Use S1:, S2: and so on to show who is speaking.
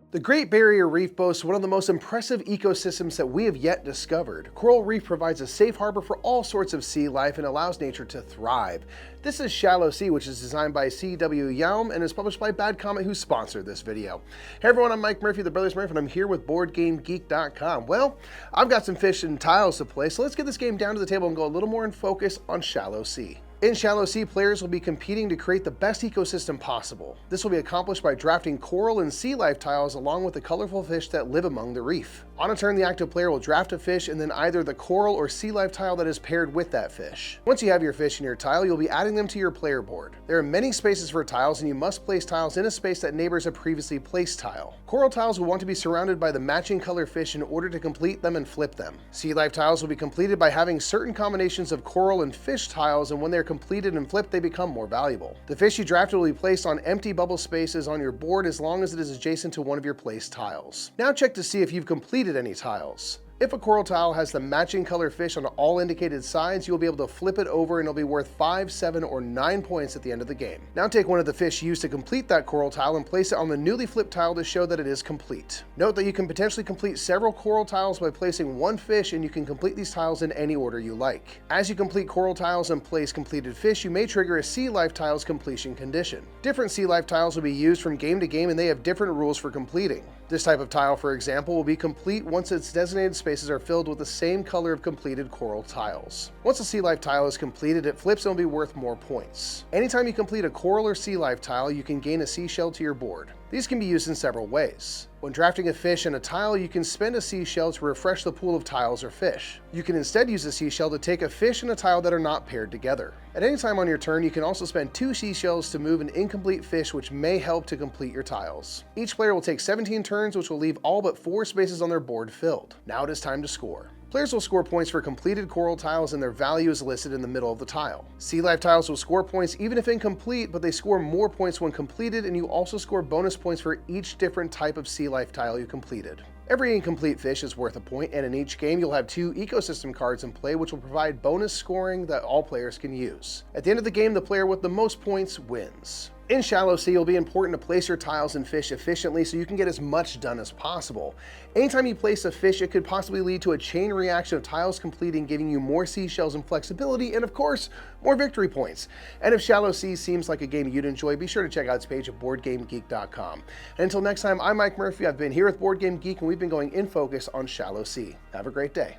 S1: The Great Barrier Reef boasts one of the most impressive ecosystems that we have yet discovered. Coral Reef provides a safe harbor for all sorts of sea life and allows nature to thrive. This is Shallow Sea, which is designed by C.W. Yaum and is published by Bad Comet, who sponsored this video. Hey everyone, I'm Mike Murphy, the Brothers Murphy, and I'm here with BoardGameGeek.com. Well, I've got some fish and tiles to play, so let's get this game down to the table and go a little more in focus on Shallow Sea. In Shallow Sea, players will be competing to create the best ecosystem possible. This will be accomplished by drafting coral and sea life tiles along with the colorful fish that live among the reef. On a turn, the active player will draft a fish and then either the coral or sea life tile that is paired with that fish. Once you have your fish in your tile, you'll be adding them to your player board. There are many spaces for tiles, and you must place tiles in a space that neighbors a previously placed tile. Coral tiles will want to be surrounded by the matching color fish in order to complete them and flip them. Sea life tiles will be completed by having certain combinations of coral and fish tiles, and when they're completed and flipped, they become more valuable. The fish you drafted will be placed on empty bubble spaces on your board as long as it is adjacent to one of your placed tiles. Now check to see if you've completed any tiles. If a coral tile has the matching color fish on all indicated sides, you'll be able to flip it over and it'll be worth 5, 7, or 9 points at the end of the game. Now take one of the fish used to complete that coral tile and place it on the newly flipped tile to show that it is complete. Note that you can potentially complete several coral tiles by placing one fish, and you can complete these tiles in any order you like. As you complete coral tiles and place completed fish, you may trigger a sea life tiles completion condition. Different sea life tiles will be used from game to game, and they have different rules for completing. This type of tile, for example, will be complete once its designated spaces are filled with the same color of completed coral tiles. Once a sea life tile is completed, it flips and will be worth more points. Anytime you complete a coral or sea life tile, you can gain a seashell to your board. These can be used in several ways. When drafting a fish and a tile, you can spend a seashell to refresh the pool of tiles or fish. You can instead use a seashell to take a fish and a tile that are not paired together. At any time on your turn, you can also spend 2 seashells to move an incomplete fish, which may help to complete your tiles. Each player will take 17 turns, which will leave all but 4 spaces on their board filled. Now it is time to score. Players will score points for completed coral tiles, and their value is listed in the middle of the tile. Sea life tiles will score points even if incomplete, but they score more points when completed, and you also score bonus points for each different type of sea life tile you completed. Every incomplete fish is worth a point, and in each game you'll have 2 ecosystem cards in play, which will provide bonus scoring that all players can use. At the end of the game, the player with the most points wins. In Shallow Sea, it'll be important to place your tiles and fish efficiently so you can get as much done as possible. Anytime you place a fish, it could possibly lead to a chain reaction of tiles completing, giving you more seashells and flexibility, and of course, more victory points. And if Shallow Sea seems like a game you'd enjoy, be sure to check out its page at BoardGameGeek.com. And until next time, I'm Mike Murphy. I've been here with Board Game Geek, and we've been going in focus on Shallow Sea. Have a great day.